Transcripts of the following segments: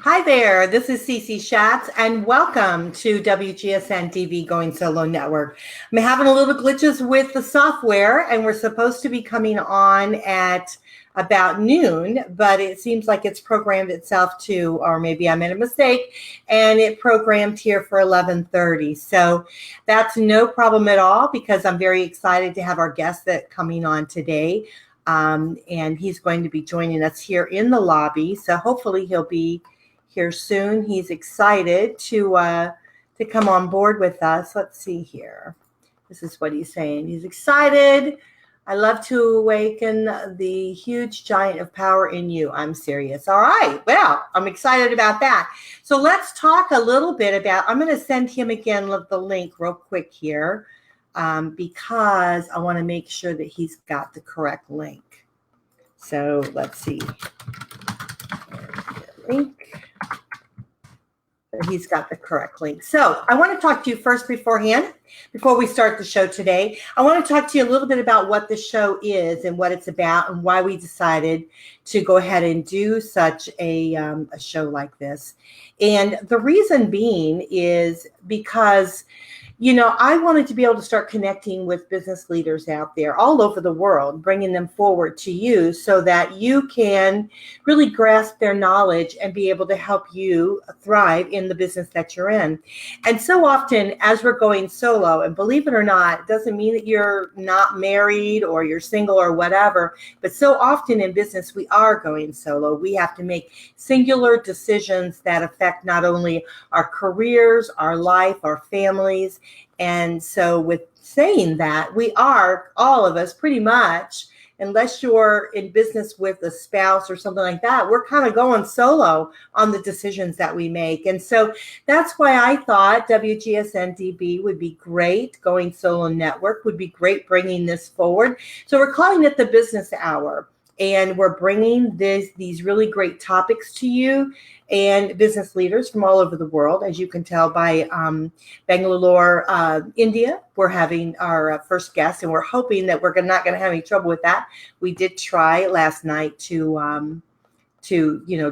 Hi there, this is Cece Schatz, and welcome to WGSN-DB Going Solo Network. I'm having a little glitches with the software, and we're supposed to be coming on at about noon, but it seems like it's programmed itself to, or maybe I made a mistake, and it programmed here for 11:30. So that's no problem at all, because I'm very excited to have our guest that coming on today. And he's going to be joining us here in the lobby. So hopefully he'll be here soon. He's excited to come on board with us. Let's see here. This is what he's saying. He's excited. I love to awaken the huge giant of power in you. I'm serious. All right. Well, I'm excited about that. So let's talk a little bit about, I'm going to send him again the link real quick here. Because I want to make sure that he's got the correct link. So let's see. Link. He's got the correct link. So I want to talk to you first beforehand, before we start the show today. I want to talk to you a little bit about what the show is and what it's about and why we decided to go ahead and do such a show like this. And the reason being is because I wanted to be able to start connecting with business leaders out there all over the world, bringing them forward to you so that you can really grasp their knowledge and be able to help you thrive in the business that you're in. And so often as we're going solo, and believe it or not, it doesn't mean that you're not married or you're single or whatever, but so often in business, we are going solo. We have to make singular decisions that affect not only our careers, our life, our families. And so with saying that, we are, all of us pretty much, unless you're in business with a spouse or something like that, we're kind of going solo on the decisions that we make. And so that's why I thought WGSN-DB would be great. Going Solo Network would be great bringing this forward. So we're calling it the Business Hour. And we're bringing these really great topics to you and business leaders from all over the world. As you can tell by Bangalore, India, we're having our first guest, and we're hoping that we're not going to have any trouble with that. We did try last night to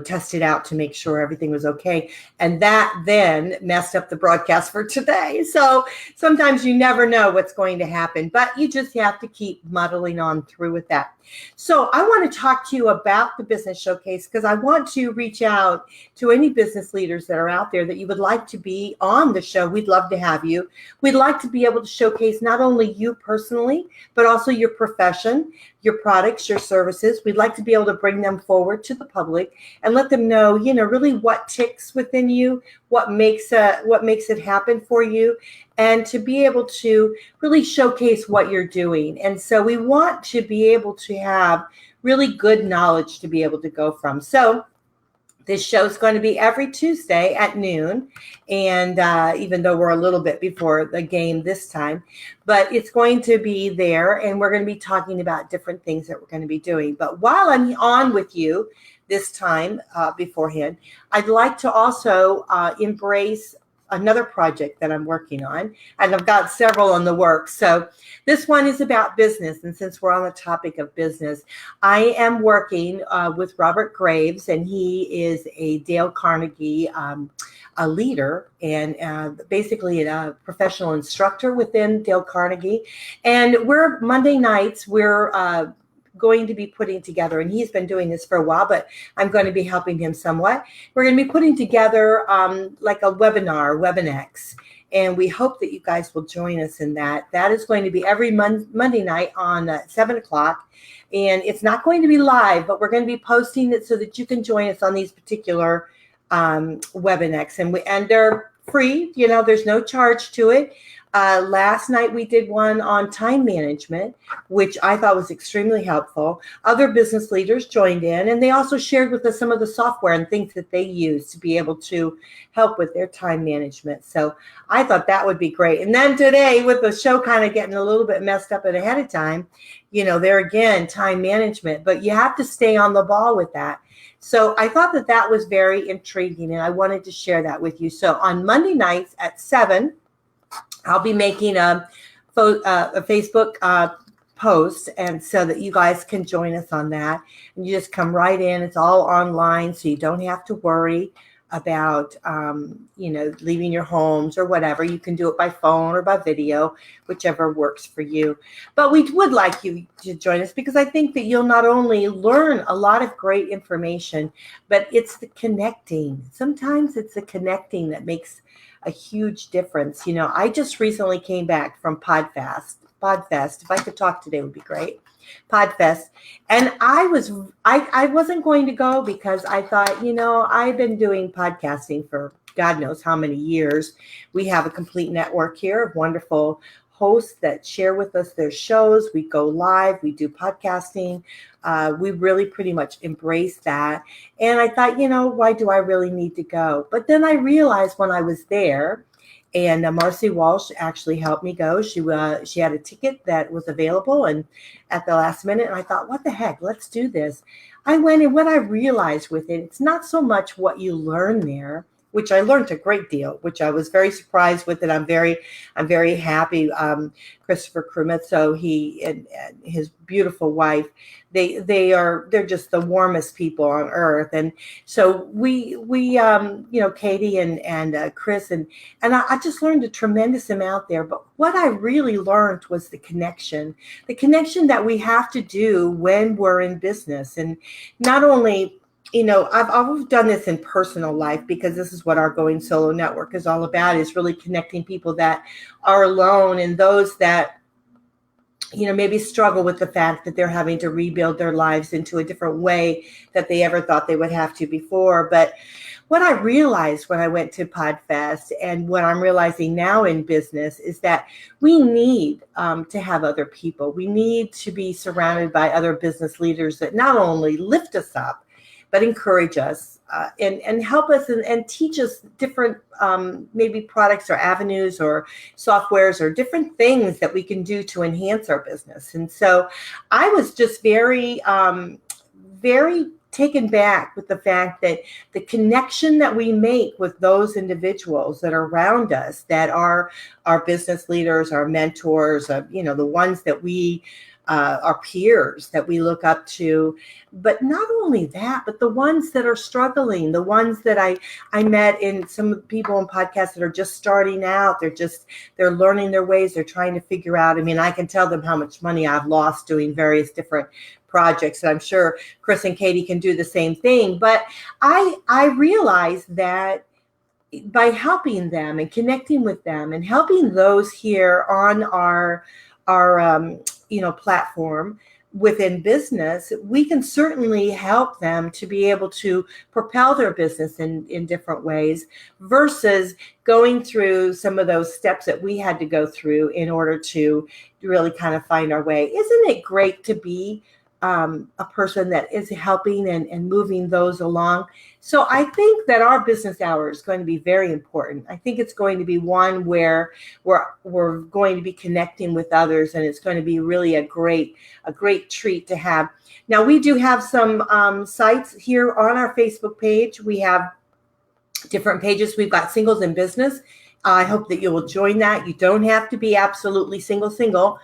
test it out to make sure everything was okay. And that then messed up the broadcast for today. So sometimes you never know what's going to happen, but you just have to keep muddling on through with that. So I want to talk to you about the Business Showcase because I want to reach out to any business leaders that are out there that you would like to be on the show. We'd love to have you. We'd like to be able to showcase not only you personally, but also your profession, your products, your services. We'd like to be able to bring them forward to the public and let them know, really what ticks within you, what makes it happen for you, and to be able to really showcase what you're doing. And so we want to be able to have really good knowledge to be able to go from. So this show is going to be every Tuesday at noon, and even though we're a little bit before the game this time, but it's going to be there, and we're going to be talking about different things that we're going to be doing. But while I'm on with you this time beforehand, I'd like to also embrace another project that I'm working on, and I've got several in the works. So this one is about business, and since we're on the topic of business, I am working with Robert Graves, and he is a Dale Carnegie a leader and basically a professional instructor within Dale Carnegie. And Monday nights, we're going to be putting together, and he's been doing this for a while, but I'm going to be helping him somewhat. We're going to be putting together like a webinar, WebinX, and we hope that you guys will join us in that. That is going to be every Monday night on 7 o'clock, and it's not going to be live, but we're going to be posting it so that you can join us on these particular WebinX, and they're free. There's no charge to it. Last night we did one on time management, which I thought was extremely helpful. Other business leaders joined in, and they also shared with us some of the software and things that they use to be able to help with their time management. So I thought that would be great. And then today, with the show kind of getting a little bit messed up ahead of time, there again, time management, but you have to stay on the ball with that. So I thought that was very intriguing, and I wanted to share that with you. So on Monday nights at 7, I'll be making a Facebook post, and so that you guys can join us on that. And you just come right in. It's all online, so you don't have to worry. about, leaving your homes or whatever. You can do it by phone or by video, whichever works for you. But we would like you to join us because I think that you'll not only learn a lot of great information, but it's the connecting. Sometimes it's the connecting that makes a huge difference. I just recently came back from Podfest. If I could talk today would be great. Podfest. And I wasn't going to go because I thought, I've been doing podcasting for God knows how many years. We have a complete network here of wonderful hosts that share with us their shows. We go live, we do podcasting. We really pretty much embrace that. And I thought, why do I really need to go? But then I realized when I was there, and Marcy Walsh actually helped me go. She had a ticket that was available, and at the last minute, and I thought, what the heck, let's do this. I went, and what I realized with it, it's not so much what you learn there, which I learned a great deal, which I was very surprised with, and I'm very happy. Christopher Crumitzo, he and his beautiful wife, they're just the warmest people on earth. And so we Katie and Chris and I just learned a tremendous amount there. But what I really learned was the connection that we have to do when we're in business, and not only. I've always done this in personal life because this is what our Going Solo Network is all about, is really connecting people that are alone and those that, maybe struggle with the fact that they're having to rebuild their lives into a different way that they ever thought they would have to before. But what I realized when I went to Podfest, and what I'm realizing now in business, is that we need to have other people. We need to be surrounded by other business leaders that not only lift us up, but encourage us and help us and teach us different maybe products or avenues or softwares or different things that we can do to enhance our business. And so I was just very, very taken back with the fact that the connection that we make with those individuals that are around us, that are our business leaders, our mentors, the ones that we our peers that we look up to, but not only that, but the ones that are struggling, the ones that I met in some of the people in podcasts that are just starting out. They're learning their ways. They're trying to figure out. I mean, I can tell them how much money I've lost doing various different projects. And I'm sure Chris and Katie can do the same thing. But I realized that by helping them and connecting with them and helping those here on our platform within business, we can certainly help them to be able to propel their business in different ways versus going through some of those steps that we had to go through in order to really kind of find our way. Isn't it great to be a person that is helping and moving those along? So I think that our business hour is going to be very important. I think it's going to be one where we're going to be connecting with others, and it's going to be really a great treat to have. Now, we do have some sites here on our Facebook page. We have different pages. We've got Singles in Business. I hope that you will join that. You don't have to be absolutely single.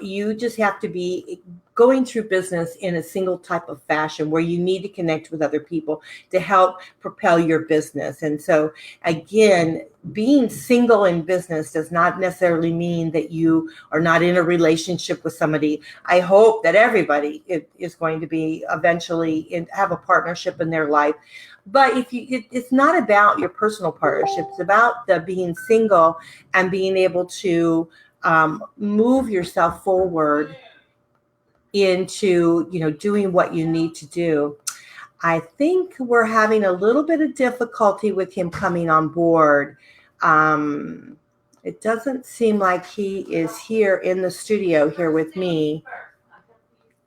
You just have to be going through business in a single type of fashion where you need to connect with other people to help propel your business. And so, again, being single in business does not necessarily mean that you are not in a relationship with somebody. I hope that everybody is going to be eventually have a partnership in their life. But it's not about your personal partnership. It's about the being single and being able to move yourself forward into, doing what you need to do. I think we're having a little bit of difficulty with him coming on board. It doesn't seem like he is here in the studio here with me.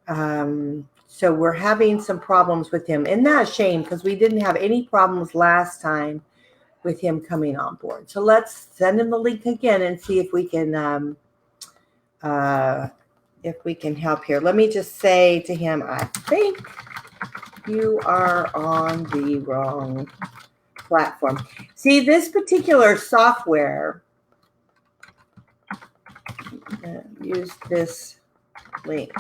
So we're having some problems with him. And that's a shame because we didn't have any problems last time with him coming on board. So let's send him the link again and see if we can help here. Let me just say to him, I think you are on the wrong platform. See, this particular software, use this link.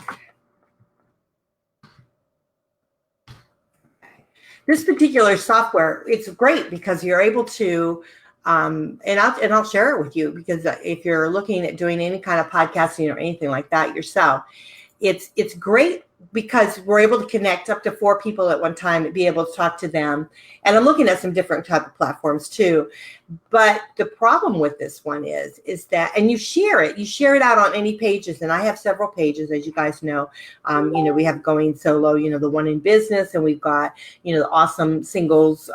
this particular software, it's great because you're able to, and I'll share it with you, because if you're looking at doing any kind of podcasting or anything like that yourself, it's great because we're able to connect up to 4 people at one time and be able to talk to them. And I'm looking at some different type of platforms too. But the problem with this one is that, and you share it out on any pages. And I have several pages, as you guys know. We have Going Solo, the one in business, and we've got, the awesome singles,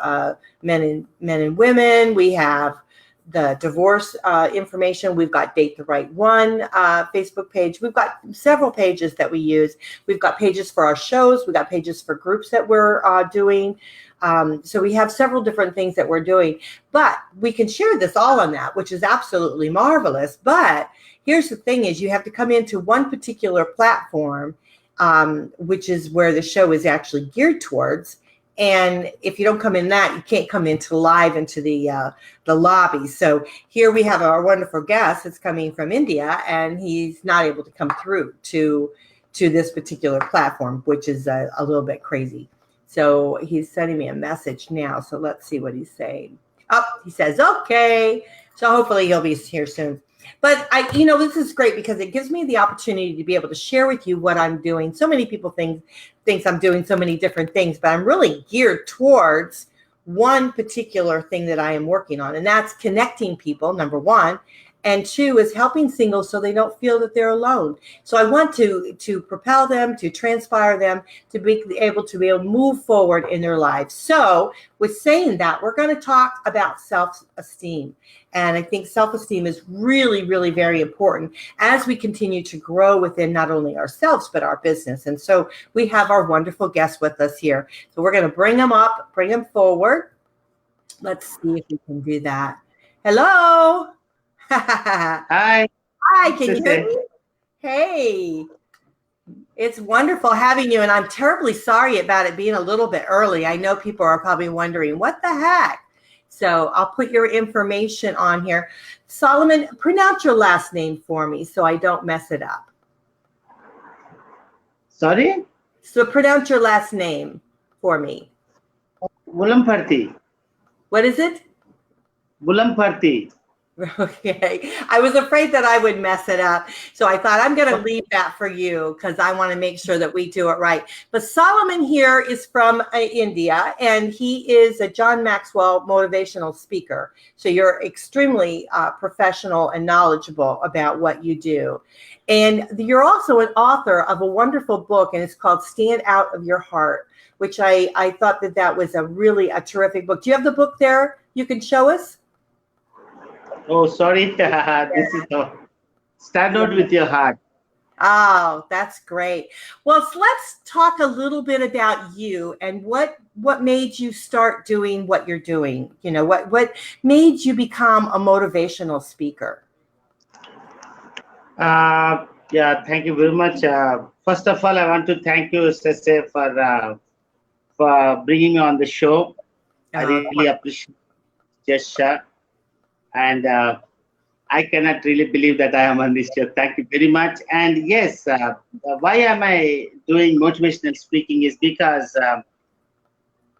men and women. We have the divorce information. We've got Date the Right One Facebook page. We've got several pages that we use. We've got pages for our shows. We've got pages for groups that we're doing. So we have several different things that we're doing, but we can share this all on that, which is absolutely marvelous. But here's the thing is you have to come into one particular platform, which is where the show is actually geared towards. And if you don't come in that, you can't come into live into the lobby. So here we have our wonderful guest that's coming from India, and he's not able to come through to this particular platform, which is a little bit crazy. So he's sending me a message now. So let's see what he's saying. Oh, he says, okay. So hopefully he'll be here soon. But this is great because it gives me the opportunity to be able to share with you what I'm doing. So many people think I'm doing so many different things, but I'm really geared towards one particular thing that I am working on. And that's connecting people, number one. And 2 is helping singles so they don't feel that they're alone. So I want to propel them, to transpire them, to be able to move forward in their lives. So with saying that, we're going to talk about self-esteem. And I think self-esteem is really, really very important as we continue to grow within not only ourselves, but our business. And so we have our wonderful guest with us here. So we're going to bring them up, bring them forward. Let's see if we can do that. Hello. Hi. Hi, can you hear me? Hey, it's wonderful having you, and I'm terribly sorry about it being a little bit early. I know people are probably wondering, what the heck? So I'll put your information on here. Solomon, pronounce your last name for me so I don't mess it up. Sorry? So pronounce your last name for me. Vulamparti. What is it? Vulamparti. Okay. I was afraid that I would mess it up. So I thought I'm going to leave that for you because I want to make sure that we do it right. But Solomon here is from India, and he is a John Maxwell motivational speaker. So you're extremely professional and knowledgeable about what you do. And you're also an author of a wonderful book, and it's called Stand Out of Your Heart, which I thought that was a terrific book. Do you have the book there you can show us? Oh, sorry. This is Stand Out with Your Heart. Oh, that's great. Well, so let's talk a little bit about you and what made you start doing what you're doing. What made you become a motivational speaker? Yeah, thank you very much. First of all, I want to thank you, Sese, for bringing me on the show. I really appreciate your gesture. And I cannot really believe that I am on this show. Thank you very much. And yes, why am I doing motivational speaking is because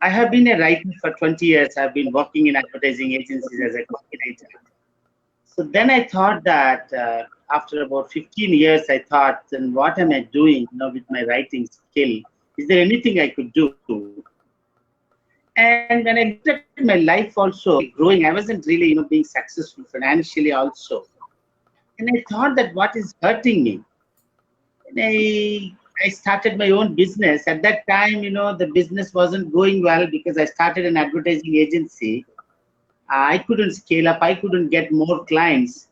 I have been a writer for 20 years. I've been working in advertising agencies as a copywriter. So then I thought that after about 15 years, I thought, then what am I doing with my writing skill? Is there anything I could do? And when I looked at my life also growing, I wasn't really, being successful financially also. And I thought that what is hurting me? And I started my own business. At that time, the business wasn't going well because I started an advertising agency. I couldn't scale up. I couldn't get more clients.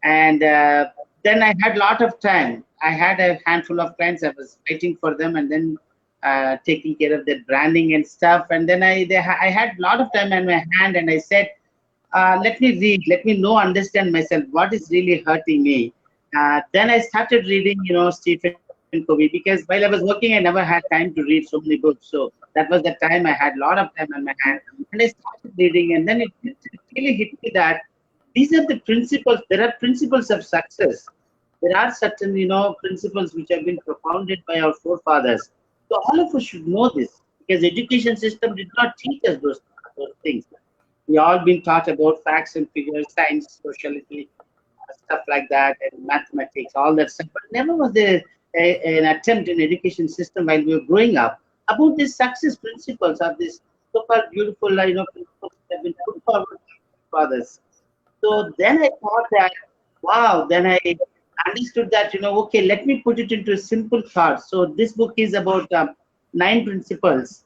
And then I had a lot of time. I had a handful of clients. I was waiting for them and then taking care of their branding and stuff. And then I had a lot of time on my hand, and I said, let me read, let me understand myself, what is really hurting me. Then I started reading, Stephen Covey, because while I was working, I never had time to read so many books. So that was the time I had a lot of time on my hand. And I started reading, and then it really hit me that these are the principles. There are principles of success. There are certain, principles which have been propounded by our forefathers. So all of us should know this. because education system did not teach us those things. We all been taught about facts and figures, science, sociology, stuff like that, and mathematics, all that stuff. But never was there an attempt in education system while we were growing up about these success principles or these so-called beautiful, principles that have been put forward by fathers. So then I thought that, wow, then I understood that, okay, let me put it into a simple thought. So this book is about 9 principles.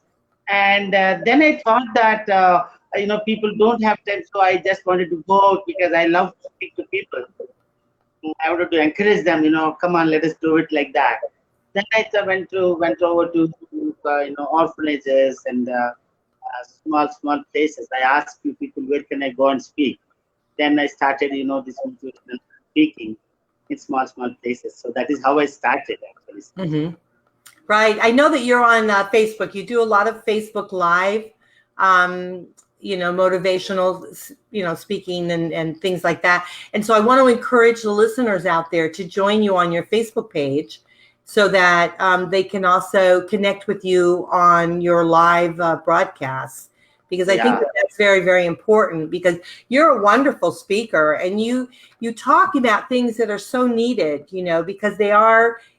And then I thought that, people don't have time. So I just wanted to go out because I love to speak to people. I wanted to encourage them, come on, let us do it like that. Then I went over to, orphanages and small places. I asked few people, where can I go and speak? Then I started, this motivational speaking in small places. So that is how I started, actually. Mm-hmm. Right. I know that you're on Facebook. You do a lot of Facebook Live, motivational, speaking and things like that. And so I want to encourage the listeners out there to join you on your Facebook page so that they can also connect with you on your live broadcasts. Because I think that's very, very important, because you're a wonderful speaker and you talk about things that are so needed, because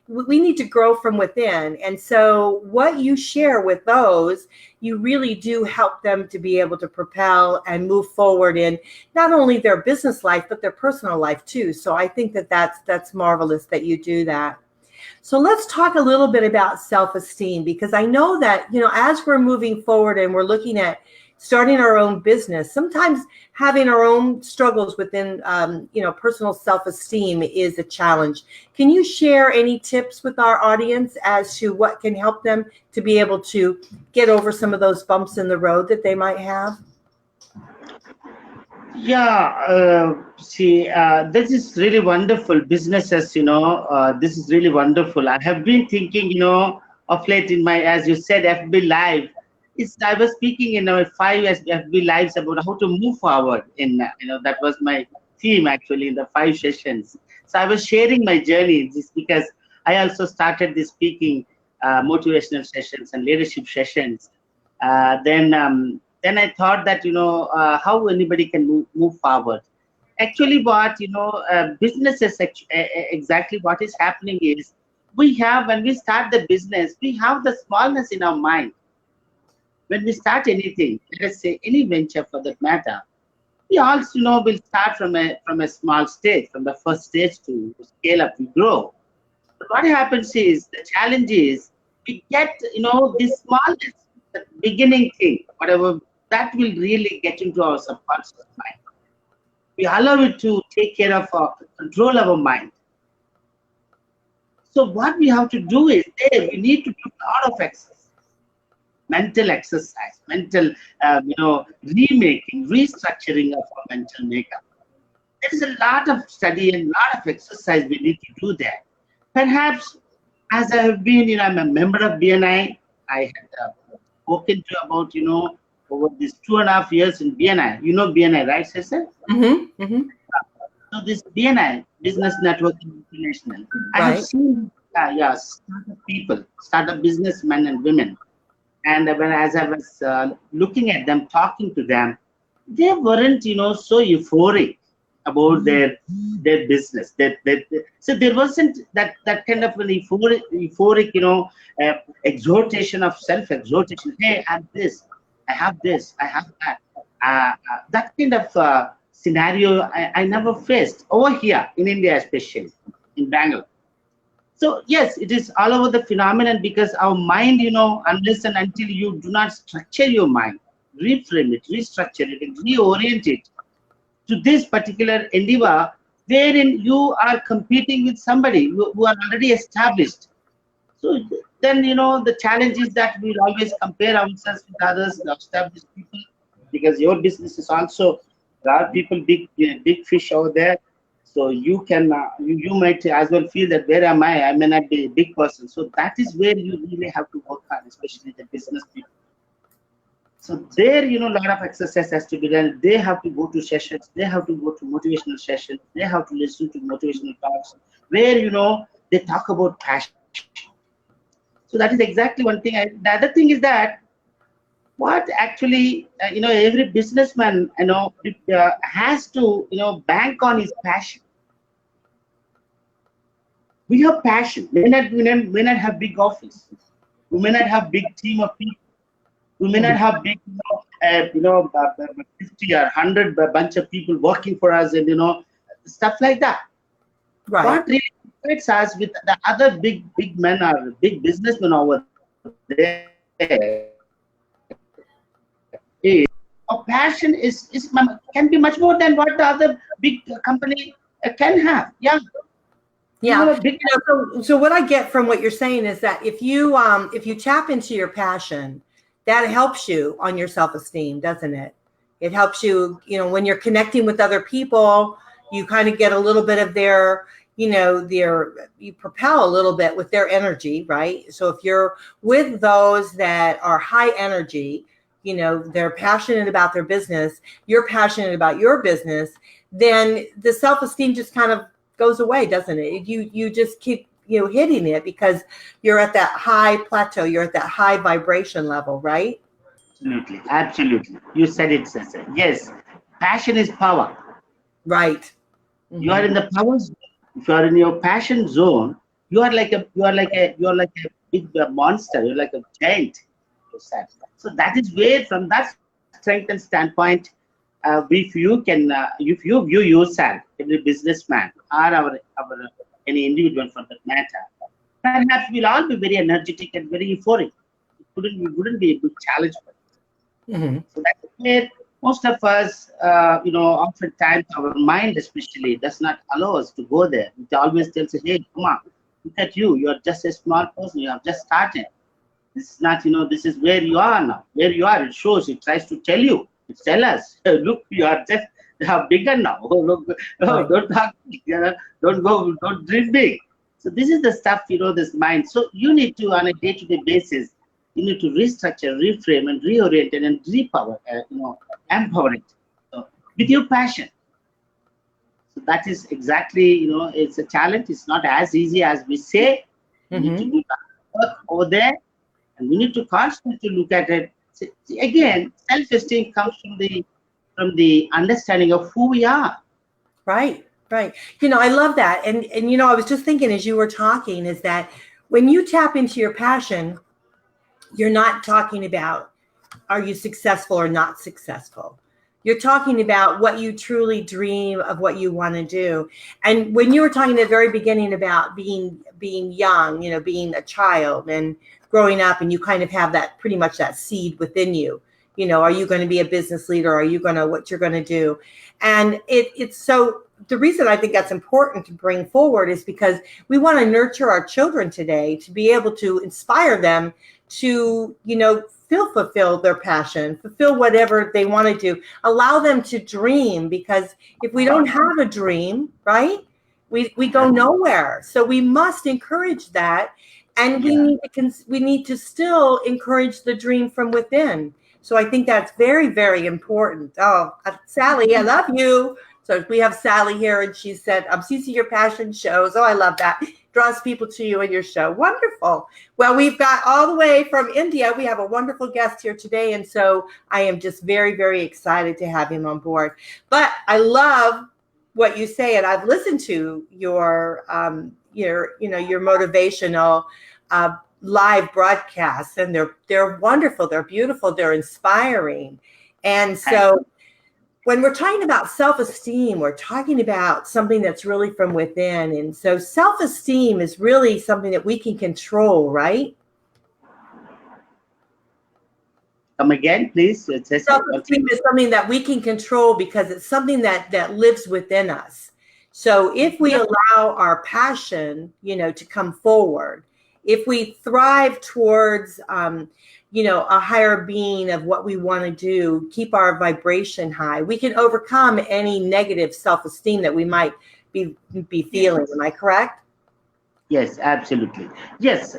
we need to grow from within. And so what you share with those, you really do help them to be able to propel and move forward in not only their business life, but their personal life too. So I think that's marvelous that you do that. So let's talk a little bit about self-esteem, because I know that, as we're moving forward and we're looking at starting our own business, sometimes having our own struggles within, personal self-esteem is a challenge. Can you share any tips with our audience as to what can help them to be able to get over some of those bumps in the road that they might have? Yeah, this is really wonderful. Businesses, this is really wonderful. I have been thinking, of late in my, as you said, FB Live. I was speaking in 5 FB Lives about how to move forward. That was my theme actually in the 5 sessions. So I was sharing my journey just because I also started this speaking motivational sessions and leadership sessions. Then I thought that, how anybody can move forward. Actually, what, businesses, exactly what is happening is when we start the business, we have the smallness in our mind. When we start anything, let us say any venture for that matter, we also will start from a small stage, from the first stage to scale up, we grow. But what happens is, the challenge is, we get, this smallness, the beginning thing, whatever, that will really get into our subconscious mind. We allow it to take care of control our mind. So what we have to do is, we need to do a lot of exercise. Mental exercise, mental, remaking, restructuring of our mental makeup. There is a lot of study and a lot of exercise we need to do there. Perhaps, as I have been, I'm a member of BNI. I had spoken to about, over these 2.5 years in BNI. You know BNI, right, Cesar? Mm-hmm. Mm-hmm. So this BNI, Business Network International, I have seen, startup businessmen and women. And as I was looking at them, talking to them, they weren't, so euphoric about their business. So there wasn't that kind of an euphoric, exhortation of self-exhortation. Hey, I have this, I have this, I have that. That kind of scenario I never faced over here in India, especially in Bangalore. So yes, it is all over the phenomenon, because our mind, unless and until you do not structure your mind, reframe it, restructure it, and reorient it to this particular endeavor, wherein you are competing with somebody who are already established. So then, the challenge is that we'll always compare ourselves with others, the established people, because your business is also, there are people, big fish over there. So you can, you might as well feel that, where am I? I may not be a big person. So that is where you really have to work on, especially the business people. So there, a lot of exercise has to be done. They have to go to sessions. They have to go to motivational sessions. They have to listen to motivational talks where, they talk about passion. So that is exactly one thing. The other thing is that actually, every businessman, has to, bank on his passion. We have passion. We may not have big office. We may not have big team of people. We may not have big, 50 or 100 bunch of people working for us, and stuff like that. Right. What really excites us with the other big men or big businessmen over there is our passion can be much more than what the other big company can have. Yeah. Yeah. So what I get from what you're saying is that if you tap into your passion, that helps you on your self-esteem, doesn't it? It helps you, when you're connecting with other people, you kind of get a little bit of their, you propel a little bit with their energy, right? So if you're with those that are high energy, they're passionate about their business, you're passionate about your business, then the self-esteem just kind of goes away, doesn't it? You just keep hitting it because you're at that high plateau, you're at that high vibration level, right? Absolutely. You said it, Cesar. Yes, passion is power. Right. Mm-hmm. You are in the power zone. If you are in your passion zone, you are like a big monster. You're like a giant. So that is where, from that strength and standpoint, if you view yourself, every businessman or any individual for that matter, perhaps we'll all be very energetic and very euphoric. It wouldn't be a good challenge for us. Mm-hmm. So that's where most of us, oftentimes our mind especially does not allow us to go there. It always tells us, hey, come on, look at you. You're just a small person. You have just started. This is not, this is where you are now. Where you are, it shows. It tries to tell you. It tells us, look, you are just bigger now. Look, don't talk, don't dream big. So this is the stuff, this mind. So you need to, on a day-to-day basis, you need to restructure, reframe, and reorient it and repower, empower it with your passion. So that is exactly, it's a challenge. It's not as easy as we say. We need to do work over there, and we need to constantly look at it. See, again, self-esteem comes from the understanding of who we are. Right. I love that. And I was just thinking as you were talking is that when you tap into your passion, you're not talking about, are you successful or not successful? You're talking about what you truly dream of, what you want to do. And when you were talking at the very beginning about being young, being a child and growing up, and you kind of have that, pretty much that seed within you, are you going to be a business leader? Are you going to, what you're going to do? And it's so, the reason I think that's important to bring forward is because we want to nurture our children today to be able to inspire them to, feel fulfilled their passion, fulfill whatever they want to do, allow them to dream, because if we don't have a dream, right, we go nowhere. So we must encourage that. And we need to still encourage the dream from within. So I think that's very, very important. Oh, Sally, I love you. So we have Sally here, and she said, CC, your passion shows. Oh, I love that. Draws people to you and your show. Wonderful. Well, we've got all the way from India. We have a wonderful guest here today. And so I am just very, very excited to have him on board. But I love what you say. And I've listened to your motivational live broadcasts, and they're wonderful. They're beautiful. They're inspiring. And so when we're talking about self-esteem, we're talking about something that's really from within. And so self-esteem is really something that we can control, right? Come again, please. Self-esteem is something that we can control because it's something that lives within us. So if we allow our passion, to come forward, if we thrive towards, a higher being of what we want to do, keep our vibration high, we can overcome any negative self-esteem that we might be feeling. Am I correct? Yes, absolutely. Yes.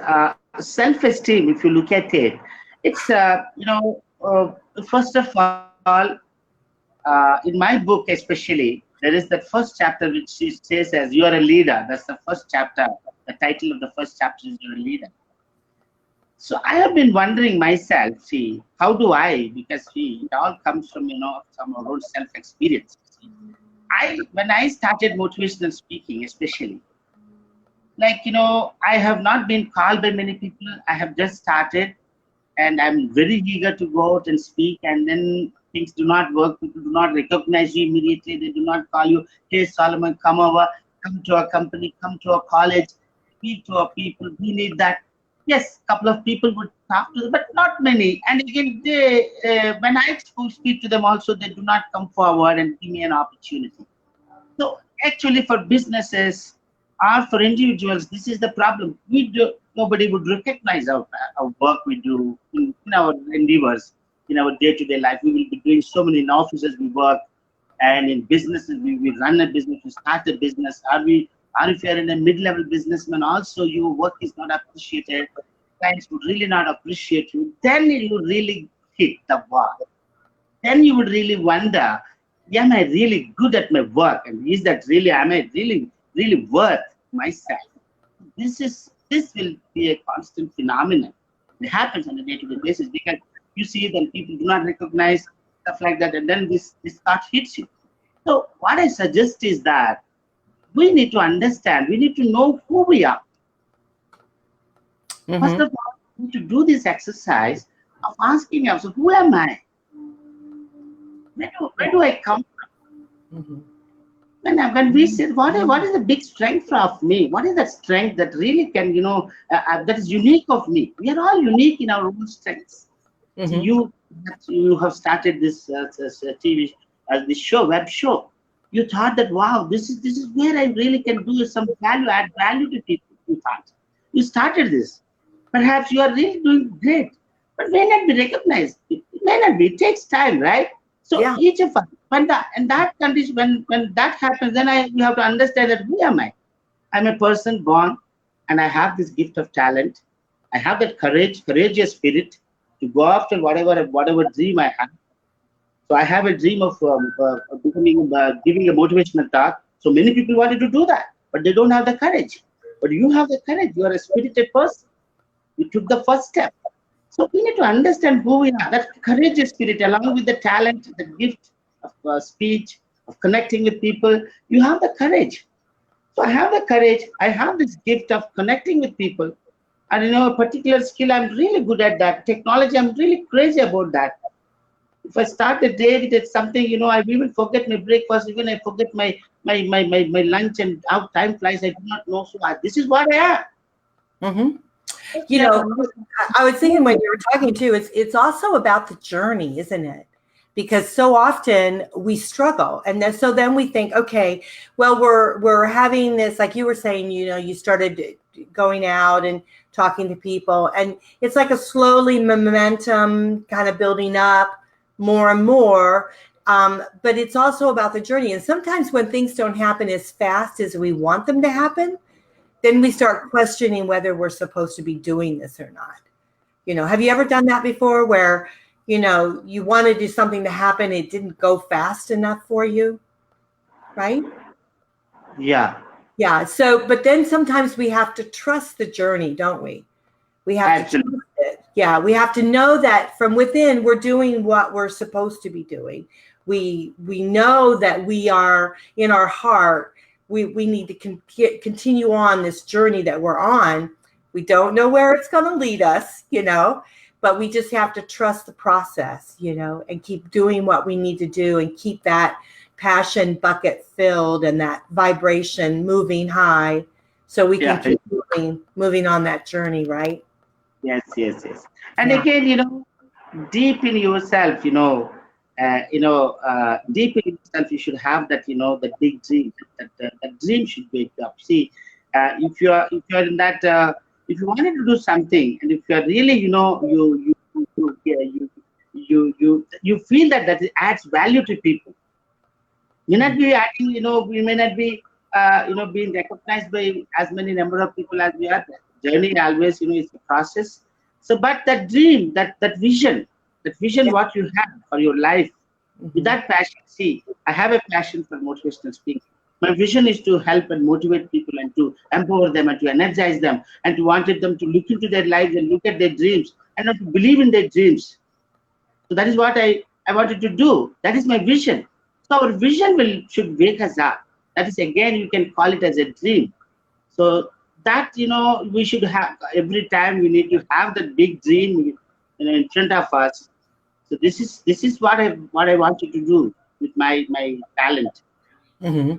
Self-esteem, if you look at it, it's, first of all, in my book especially, there is that first chapter which says as you are a leader. That's the first chapter. The title of the first chapter is You're a Leader. So I have been wondering myself, see, how do I, because see, it all comes from, from our own self-experience. When I started motivational speaking, especially, like, I have not been called by many people. I have just started and I'm very eager to go out and speak, and then things do not work. People do not recognize you immediately. They do not call you, hey, Solomon, come over, come to our company, come to our college, speak to our people. We need that. Yes, a couple of people would talk to them, but not many. And again, when I speak to them also, they do not come forward and give me an opportunity. So actually for businesses or for individuals, this is the problem. Nobody would recognize our work we do in our endeavors, in our day-to-day life. We will be doing so many in offices we work, and in businesses we run a business, we start a business. Or if you're in a mid-level businessman, also your work is not appreciated. Clients would really not appreciate you. Then you really hit the wall. Then you would really wonder, am I really good at my work? And am I really worth myself? This will be a constant phenomenon. It happens on a day-to-day basis, because you see that people do not recognize stuff like that, and then this thought hits you. So what I suggest is that we need to understand, we need to know who we are. Mm-hmm. First of all, we need to do this exercise of asking ourselves, who am I? Where do I come from? Mm-hmm. When we said, what is the big strength of me? What is that strength that really can, that is unique of me? We are all unique in our own strengths. Mm-hmm. So you have started this TV, this show, web show. You thought that, wow, this is where I really can do some add value to people. You thought. You started this. Perhaps you are really doing great, but may not be recognized. It may not be. It takes time, right? So Yeah. each of us, when that happens, then you have to understand that who am I? I'm a person born, and I have this gift of talent. I have that courageous spirit to go after whatever dream I have. So I have a dream of giving a motivational talk. So many people wanted to do that, but they don't have the courage. But you have the courage. You are a spirited person. You took the first step. So we need to understand who we are. That courageous spirit, along with the talent, the gift of speech, of connecting with people, you have the courage. So I have the courage. I have this gift of connecting with people. And a particular skill, I'm really good at that. Technology, I'm really crazy about that. If I start the day with something, I even forget my breakfast, even I forget my lunch, and how time flies, I do not know. So this is what I am. Mm-hmm. I was thinking when you were talking too, it's also about the journey, isn't it? Because so often we struggle, and then we think, okay, well, we're having this, like you were saying, you started going out and talking to people, and it's like a slowly momentum kind of building up more and more. But it's also about the journey. And sometimes when things don't happen as fast as we want them to happen, then we start questioning whether we're supposed to be doing this or not. Have you ever done that before, where, you want to do something to happen, it didn't go fast enough for you, right? Yeah. Yeah. So, but then sometimes we have to trust the journey, don't we? We have to trust it. Yeah. We have to know that from within, we're doing what we're supposed to be doing. We know that we are, in our heart, we need to continue on this journey that we're on. We don't know where it's going to lead us, but we just have to trust the process, and keep doing what we need to do, and keep that passion bucket filled and that vibration moving high, so we can keep moving on that journey, right? Yes. And again, deep in yourself, deep in yourself, you should have that, the big dream. That dream should wake up. See, if you're in that, if you wanted to do something, and if you're really, you feel that it adds value to people. May not be adding, we may not be, being recognized by as many number of people as we are. The journey always, is a process. So, but that dream, that vision, what you have for your life, with that passion. See, I have a passion for motivational speaking. My vision is to help and motivate people and to empower them and to energize them and to wanted them to look into their lives and look at their dreams and not to believe in their dreams. So that is what I wanted to do. That is my vision. So our vision should wake us up. That is, again, you can call it as a dream. So that, we should have, every time we need to have that big dream, in front of us. So this is what I wanted to do with my talent. Mm-hmm.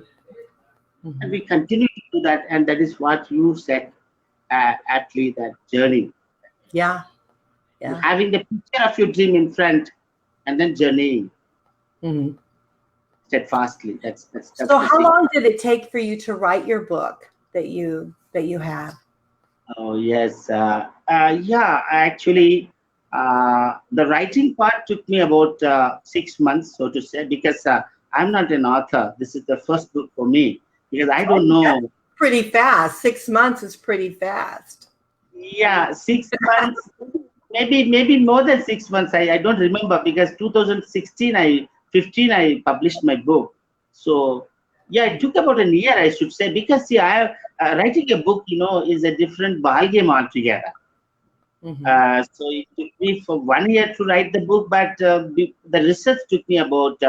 Mm-hmm. And we continue to do that, and that is what you said, actually, that journey. Yeah. Having the picture of your dream in front, and then journeying steadfastly. That's so. How long did it take for you to write your book that you have? Oh yes, yeah. Actually, the writing part took me about 6 months, so to say, because I'm not an author. This is the first book for me because I don't know. That's pretty fast. 6 months is pretty fast. Yeah, 6 months. Maybe more than 6 months. I don't remember because 2016, 15 I published my book. So yeah, it took about a year, I should say, because see, writing a book, is a different ballgame altogether. So it took me for 1 year to write the book, but the research took me about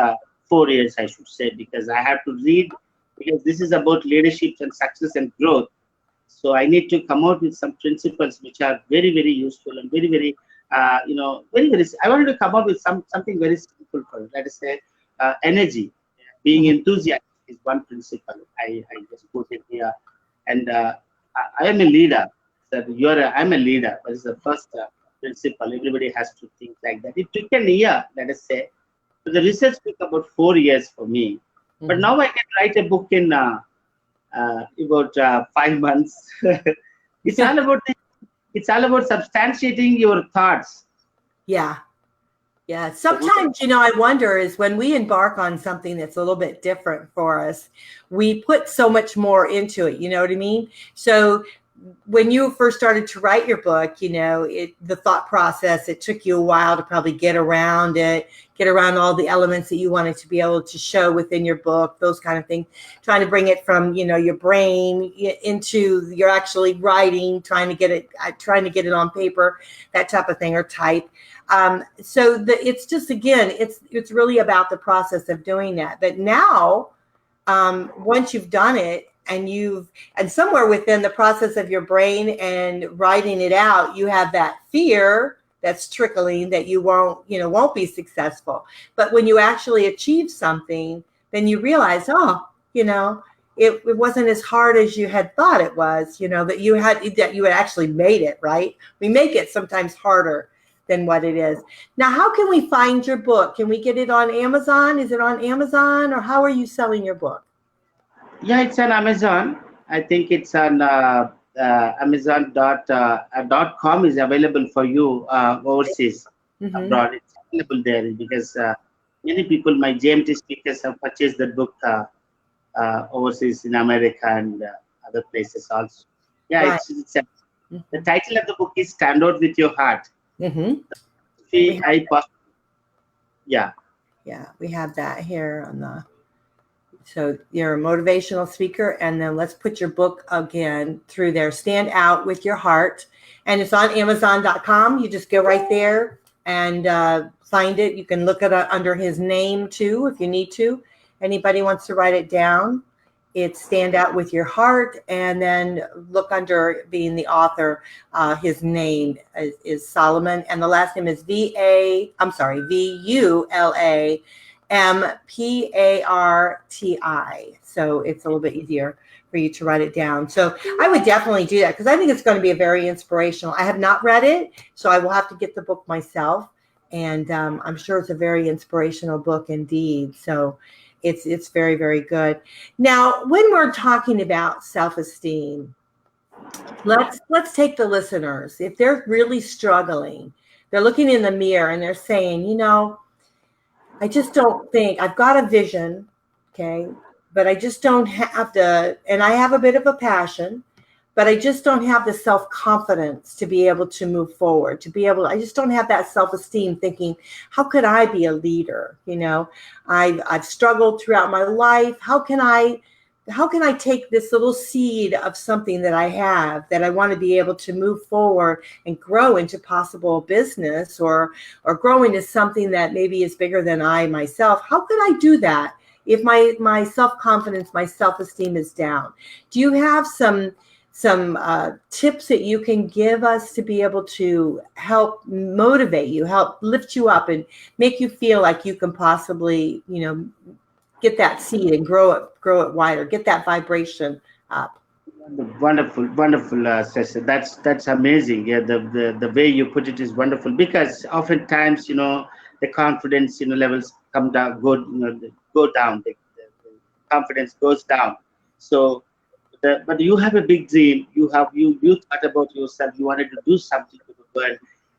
4 years, I should say, because I have to read, because this is about leadership and success and growth. So I need to come out with some principles which are very, very useful and very, very, very, very. I wanted to come up with something very simple for, let us say, energy. Being enthusiastic is one principle. I just put it here, and I am a leader. So I'm a leader. That is the first principle. Everybody has to think like that. It took a year, let us say. So the research took about 4 years for me. But now I can write a book in about 5 months. It's all about substantiating your thoughts. Yeah. Sometimes, I wonder is when we embark on something that's a little bit different for us, we put so much more into it. You know what I mean? So when you first started to write your book, the thought process, it took you a while to probably get around all the elements that you wanted to be able to show within your book, those kind of things, trying to bring it from, your brain into you're actually writing, trying to get it on paper, that type of thing, or type. So it's just, again, it's really about the process of doing that. But now, once you've done it, and somewhere within the process of your brain and writing it out, you have that fear that's trickling that you won't be successful. But when you actually achieve something, then you realize, it wasn't as hard as you had thought it was, that you had actually made it, right? We make it sometimes harder than what it is. Now, how can we find your book? Can we get it on Amazon? Is it on Amazon, or how are you selling your book? Yeah, it's on Amazon. I think it's on Amazon.com is available for you overseas, abroad. It's available there because many people, my GMT speakers, have purchased the book overseas in America and other places also. Yeah, right. The title of the book is "Stand Out with Your Heart." Yeah, we have that here on the. So you're a motivational speaker, and then let's put your book again through there. Stand Out with Your Heart, and it's on Amazon.com. You just go right there and find it. You can look it up under his name too, if you need to. Anybody wants to write it down, it's Stand Out with Your Heart, and then look under being the author. His name is Solomon, and the last name is Vulamparti. So it's a little bit easier for you to write it down. So I would definitely do that because I think it's going to be a very inspirational. I have not read it, so I will have to get the book myself. And I'm sure it's a very inspirational book indeed. So it's very, very good. Now, when we're talking about self-esteem, let's take the listeners. If they're really struggling, they're looking in the mirror and they're saying, I just don't think I've got a vision, okay, but I just don't have and I have a bit of a passion, but I just don't have the self-confidence to be able to move forward, I just don't have that self-esteem thinking, how could I be a leader? I've struggled throughout my life. How can I how can I take this little seed of something that I have that I want to be able to move forward and grow into possible business or grow into something that maybe is bigger than I myself? How could I do that if my self-confidence, my self-esteem is down? Do you have some tips that you can give us to be able to help motivate you, help lift you up and make you feel like you can possibly, get that seed and grow it wider, get that vibration up? Wonderful, Cecil. That's amazing. Yeah, the way you put it is wonderful, because oftentimes, the confidence, levels come down, go down. The confidence goes down. So, but you have a big dream. You thought about yourself. You wanted to do something to the world,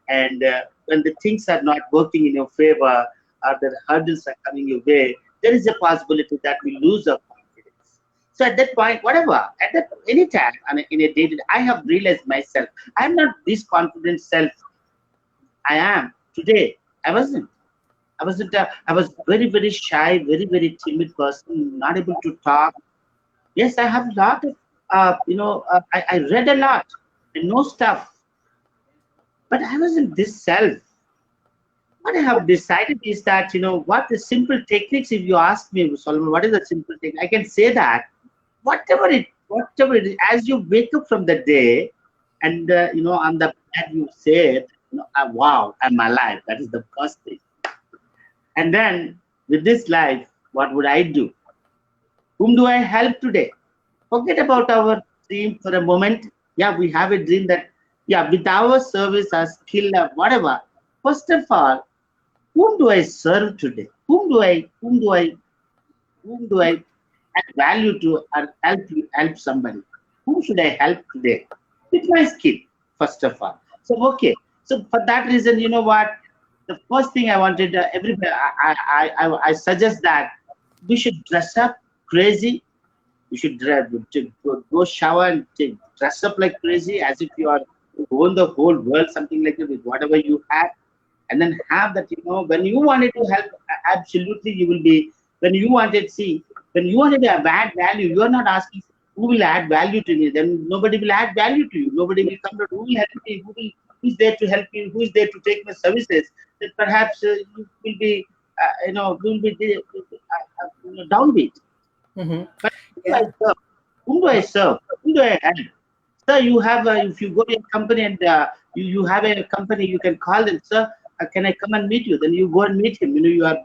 and when the things are not working in your favor, or the hurdles are coming your way, there is a possibility that we lose our confidence. So at that point, any time in a day, I have realized myself, I'm not this confident self I am today. I wasn't. I was very, very shy, very, very timid person, not able to talk. Yes, I have a lot of, I read a lot. I know stuff, but I wasn't this self. What I have decided is that, what the simple techniques, if you ask me, Solomon, what is the simple technique? I can say that whatever it is, as you wake up from the day, and on the bed you say, wow, I'm alive. That is the first thing. And then with this life, what would I do? Whom do I help today? Forget about our dream for a moment. Yeah, we have a dream that, yeah, with our service, our skill, or whatever. First of all, whom do I serve today? Whom do I add value to, or help somebody? Whom should I help today? With my skill, first of all. So okay. So for that reason, you know what? The first thing I wanted, everybody, I suggest that we should dress up crazy. We should go shower and dress up like crazy, as if you are own the whole world, something like that, with whatever you have. And then have that, when you wanted to help, absolutely you will be, when you wanted to add value, you are not asking who will add value to me. Then nobody will add value to you. Nobody will come to who will help me, who is there to help you, who is there to take my services. That perhaps you will be, will be downbeat. Mm-hmm. But Yeah. whom do I serve? Whom do I help? Sir, you have if you go to a company and you have a company, you can call them, sir, can I come and meet you? Then you go and meet him. You are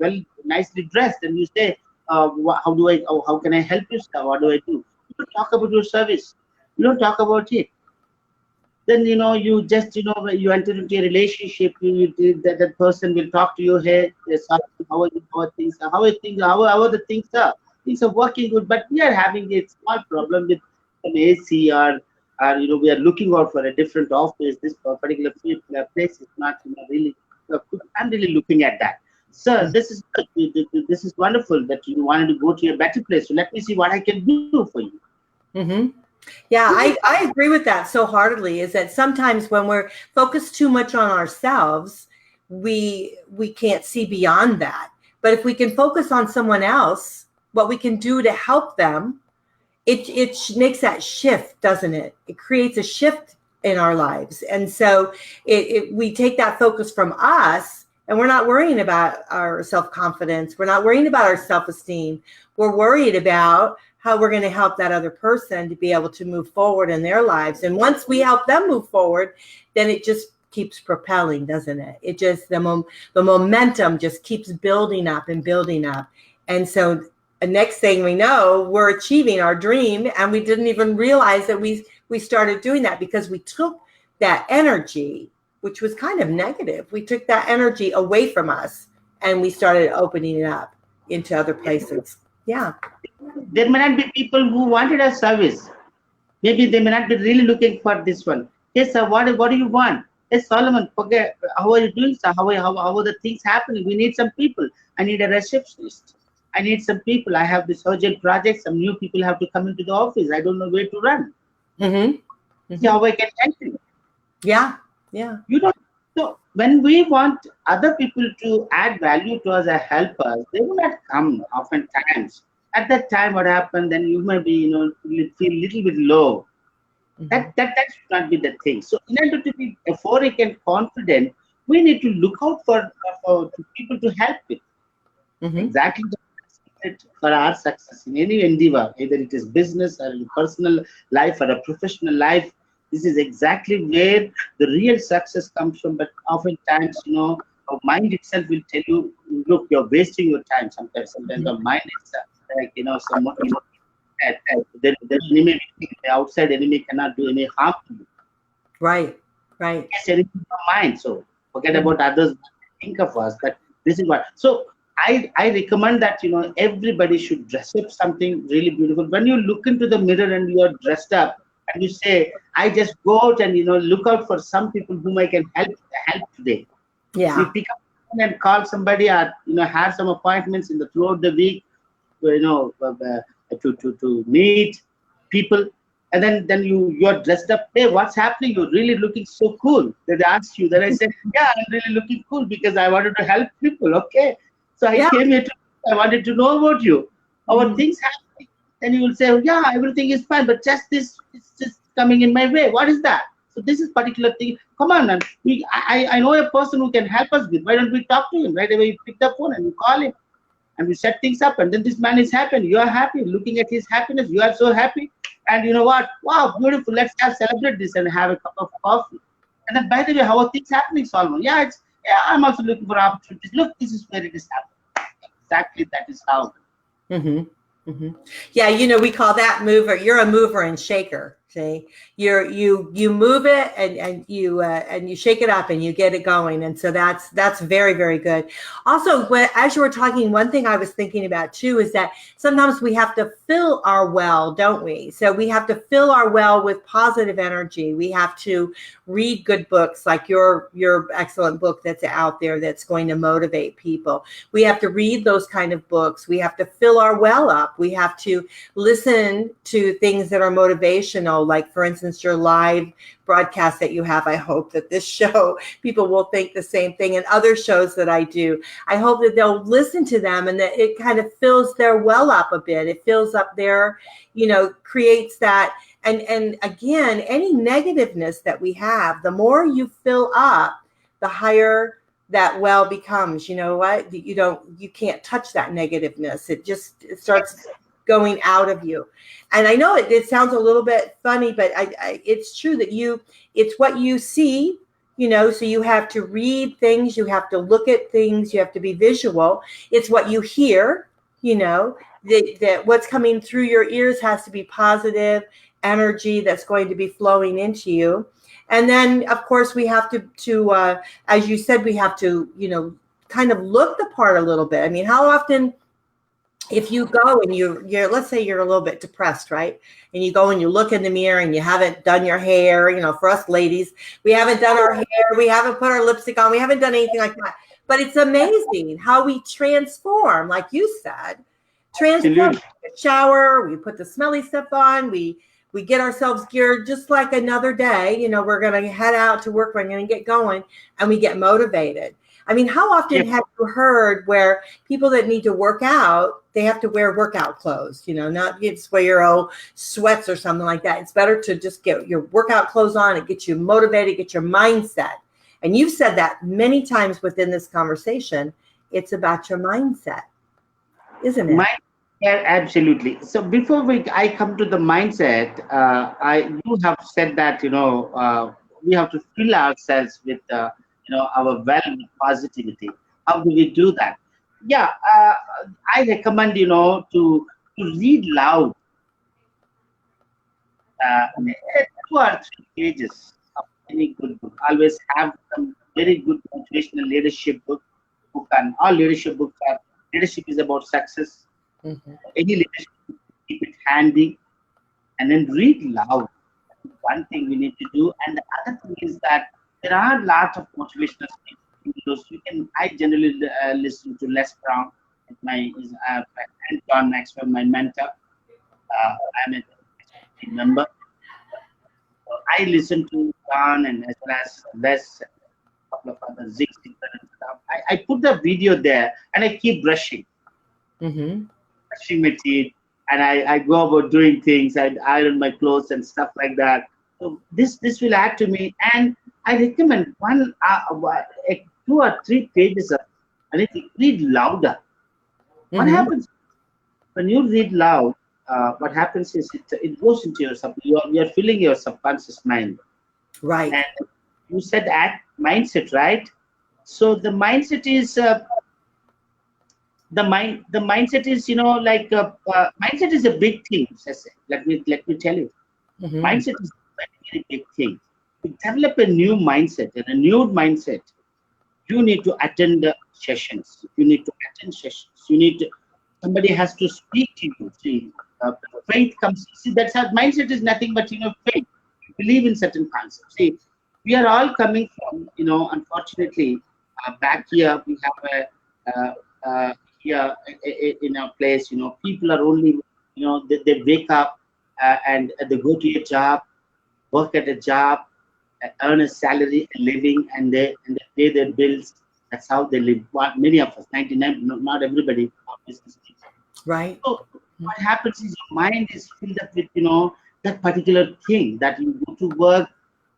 nicely dressed, and you say, how can I help you, sir? What do I do? You don't talk about your service. You don't talk about it. Then you just you enter into a relationship. That person will talk to you. Hey, how are you? How are the things are? Things are working good, but we are having a small problem with an AC, or we are looking out for a different office. This particular place is not really. I'm really looking at that. Sir, this is wonderful that you wanted to go to a better place. So let me see what I can do for you. Mm-hmm. Yeah, I agree with that so heartedly. Is that sometimes when we're focused too much on ourselves, we can't see beyond that. But if we can focus on someone else, what we can do to help them, it makes that shift, doesn't it? It creates a shift in our lives. And so we take that focus from us, and we're not worrying about our self-confidence. We're not worrying about our self-esteem. We're worried about how we're going to help that other person to be able to move forward in their lives. And once we help them move forward, then it just keeps propelling, doesn't it? It just, the momentum just keeps building up and building up. And so the next thing we know, we're achieving our dream, and we didn't even realize that we started doing that because we took that energy, which was kind of negative. We took that energy away from us, and we started opening it up into other places. Yeah. There may not be people who wanted a service. Maybe they may not be really looking for this one. Yes, sir, what do you want? Yes, Solomon, forget, how are you doing, sir? How are the things happening? We need some people. I need a receptionist. I need some people. I have this urgent project. Some new people have to come into the office. I don't know where to run. Mm-hmm. Mm-hmm. See how I can help you. Yeah. Yeah. So when we want other people to add value to us or help us, they will not come oftentimes. at that time, what happened? Then you might be, feel a little bit low. That should not be the thing. So in order to be euphoric and confident, we need to look out for people to help with. Exactly the secret for our success in any endeavor, either it is business or in personal life or a professional life. This is exactly where the real success comes from. But oftentimes, our mind itself will tell you, look, you're wasting your time. Sometimes the mind is like, someone, the enemy, the outside enemy cannot do any harm to you. Right. Yes, it is your mind. So forget about others. Think of us. But this is what. So I recommend that everybody should dress up something really beautiful. When you look into the mirror and you are dressed up, and you say, I just go out and look out for some people whom I can help today. Yeah. You pick up and call somebody, or have some appointments throughout the week, to meet people, and then you are dressed up. Hey, what's happening? You're really looking so cool. They asked you. Then I said, yeah, I'm really looking cool because I wanted to help people. Okay, so I came here. I wanted to know about you. Our things happening. Then you will say, yeah, everything is fine, but just this is just coming in my way. What is that? So this is particular thing. Come on, man. I know a person who can help us with. Why don't we talk to him? Right away, you pick the phone and you call him, and we set things up. And then this man is happy. You are happy. Looking at his happiness, you are so happy. And you know what? Wow, beautiful. Let's celebrate this and have a cup of coffee. And then, by the way, how are things happening, Solomon? Yeah, I'm also looking for opportunities. Look, this is where it is happening. Exactly, that is how. Yeah, we call that mover. You're a mover and shaker. See, you move it and you shake it up and you get it going, and so that's very, very good. Also, as you were talking, one thing I was thinking about too is that sometimes we have to fill our well, don't we? So we have to fill our well with positive energy. We have to read good books like your excellent book that's out there that's going to motivate people. We have to read those kind of books. We have to fill our well up. We have to listen to things that are motivational, like, for instance, your live broadcast that you have. I hope that this show, people will think the same thing, and other shows that I do. I hope that they'll listen to them and that it kind of fills their well up a bit. It fills up their, creates that. And again, any negativeness that we have, the more you fill up, the higher that well becomes. You know what? You can't touch that negativeness. It starts going out of you. And I know it sounds a little bit funny, but it's true that it's what you see, so you have to read things, you have to look at things, you have to be visual. It's what you hear, that what's coming through your ears has to be positive energy that's going to be flowing into you. And then, of course, we have to as you said, we have to, kind of look the part a little bit. I mean, how often, if you go and you're let's say you're a little bit depressed, right? And you go and you look in the mirror and you haven't done your hair, for us ladies, we haven't done our hair, we haven't put our lipstick on, we haven't done anything like that. But it's amazing how we transform, like you said, shower, we put the smelly stuff on, we get ourselves geared just like another day. We're going to head out to work, we're going to get going, and we get motivated. I mean, how often have you heard where people that need to work out, they have to wear workout clothes, not just wear your old sweats or something like that. It's better to just get your workout clothes on and get you motivated, get your mindset. And you've said that many times within this conversation. It's about your mindset, isn't it? Yeah, absolutely. So before I come to the mindset, you have said that we have to fill ourselves with our well with positivity. How do we do that? Yeah, I recommend to read loud 2 or 3 pages of any good book. Always have some very good motivational leadership book. And all leadership books are. Leadership is about success. Any leadership, keep it handy, and then read loud. One thing we need to do, and the other thing is that there are lots of motivational videos. I generally listen to Les Brown, my friend John Maxwell, my mentor. I'm a member. So I listen to John and as well as Les, a couple of other Zig Ziglar and stuff. I put the video there and I keep brushing. brushing my teeth, and I go about doing things. I iron my clothes and stuff like that. So this will add to me, and I recommend 2 or 3 pages of anything. Read louder. What happens when you read loud? What happens is it goes into your you're filling your subconscious mind. Right. And you said mindset, right? So the mindset is the mindset is mindset is a big thing. Let me tell you, mindset is a very, very big thing. To develop a new mindset, a renewed mindset, you need to attend the sessions. You need to attend sessions. Somebody has to speak to you. See, faith comes. See, that's how mindset is nothing but faith. You believe in certain concepts. See, we are all coming from unfortunately back here. We have a here in our place. People are only they wake up and they go to a job, work at a job, earn a salary, a living, and they pay their bills. That's how they live. Many of us, 99, not everybody, right. So what happens is your mind is filled up with that particular thing that you go to work,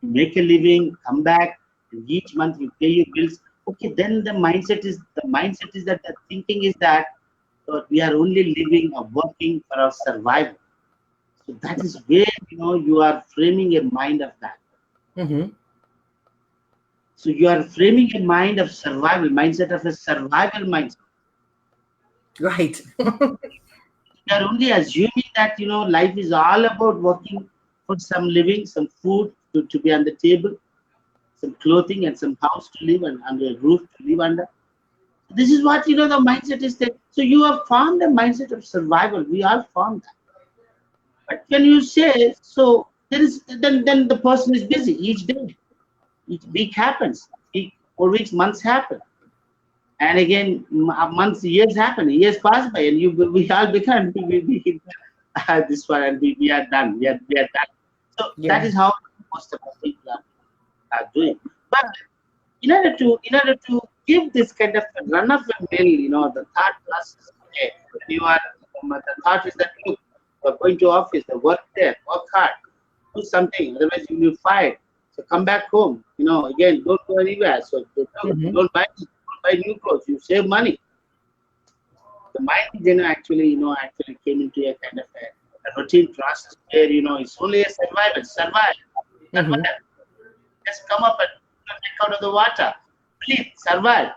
you make a living, come back, and each month you pay your bills. Okay, then the mindset is that the thinking is that we are only living or working for our survival. So that is where you are framing a mind of that. So you are framing a mind of survival, mindset of a survival mindset. Right. You are only assuming that life is all about working for some living, some food to be on the table, some clothing and some house to live and under a roof to live under. This is what the mindset is there. So you have formed a mindset of survival. We all formed that. But when you say so, then the person is busy each day. Each week happens. 4 weeks, months happen, and again months, years happen. Years pass by, and we all become this one, and we are done. We are done. So that is how most of the people are doing. But in order to give this kind of a run of a mill, the thought process. Okay, the thought is that look, you're going to office, work there, work hard, do something. Otherwise, you'll be fired. So come back home. Again, don't go anywhere. So don't buy new clothes. You save money. The mind, actually came into a kind of a routine process where it's only a survive. Just come up and take out of the water, breathe, survive.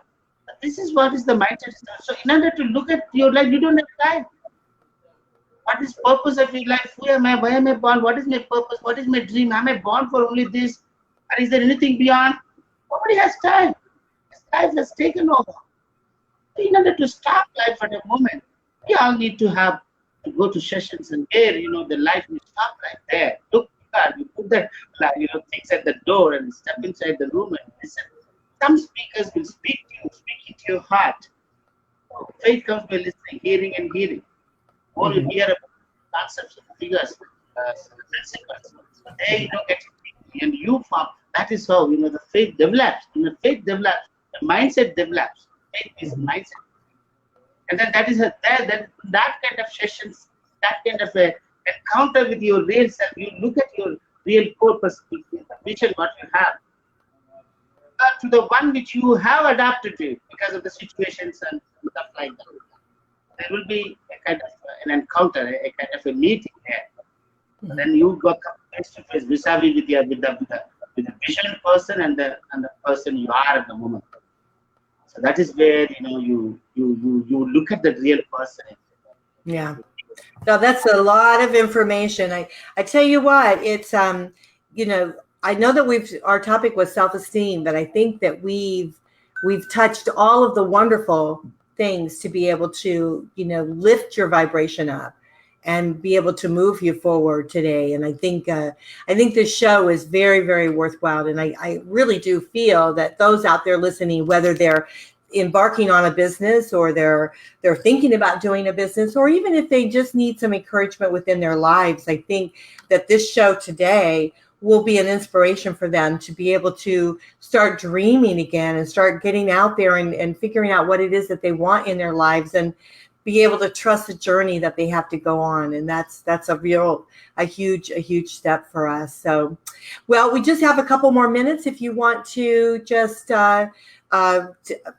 This is what is the mindset. So in order to look at your life, you don't have time. What is purpose of your life? Who am I? Why am I born? What is my purpose? What is my dream? Am I born for only this? Or is there anything beyond? Nobody has time. Life has taken over. In order to stop life at a moment, we all need to go to sessions and where the life will stop right there. Look, you put the things at the door and step inside the room and listen. Some speakers will speak to you, speak into your heart. Faith comes by listening, hearing and hearing. Or you hear about concepts, figures, principles. So there get and you form. That is how the faith develops. When the faith develops, the mindset develops. Faith is mindset, and then that is that kind of sessions, that kind of a encounter with your real self. You look at your real purpose, the vision what you have, to the one which you have adapted to because of the situations and stuff like that. There will be a kind of an encounter, a kind of a meeting there. Then you go face to face, vis-a-vis with the vision person and the person you are at the moment. So that is where you look at the real person. Yeah. So that's a lot of information. I tell you what, it's I know that our topic was self-esteem, but I think that we've touched all of the wonderful things to be able to lift your vibration up and be able to move you forward today. And I think this show is very, very worthwhile. And I really do feel that those out there listening, whether they're embarking on a business or they're thinking about doing a business, or even if they just need some encouragement within their lives, I think that this show today will be an inspiration for them to be able to start dreaming again and start getting out there and figuring out what it is that they want in their lives. And be able to trust the journey that they have to go on. And that's a huge step for us. So, well, we just have a couple more minutes. If you want to just,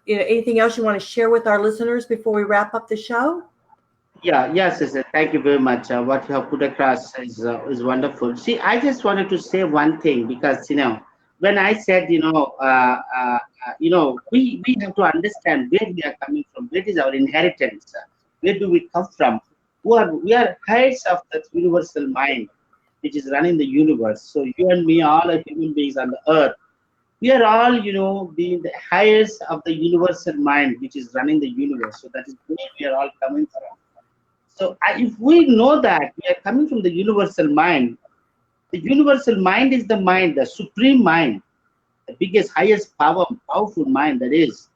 anything else you want to share with our listeners before we wrap up the show? Yes, thank you very much. What you have put across is wonderful. See, I just wanted to say one thing, because when I said we have to understand where we are coming from. Where is our inheritance? Where do we come from? We are heirs of that universal mind, which is running the universe. So you and me, all are human beings on the earth. We are all, being the heirs of the universal mind, which is running the universe. So that is where we are all coming from. So if we know that we are coming from the universal mind is the mind, the supreme mind, the biggest, highest powerful mind that is,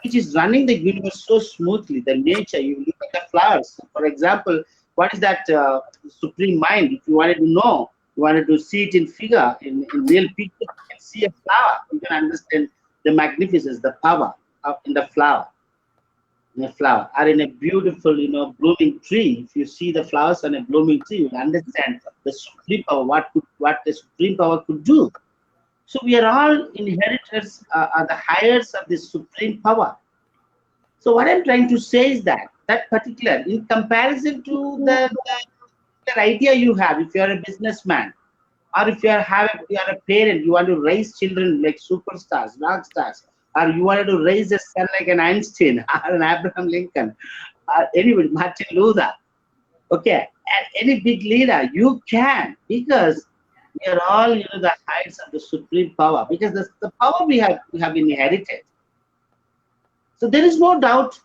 which is running the universe so smoothly. The nature, you look at the flowers, for example, what is that supreme mind? If you wanted to know, you wanted to see it in figure, in real picture, you can see a flower. You can understand the magnificence, the power in the flower. In a flower, or in a beautiful, blooming tree. If you see the flowers on a blooming tree, you will understand the supreme power, what the supreme power could do. So we are all inheritors, are the heirs of this supreme power. So what I'm trying to say is that particular, in comparison to the idea you have, if you are a businessman, or if you are a parent, you want to raise children like superstars, rock stars, or you wanted to raise a son like an Einstein or an Abraham Lincoln, or anybody, Martin Luther, okay, and any big leader, you can, because we are all, the heights of the supreme power, because the power we have inherited. So there is no doubt,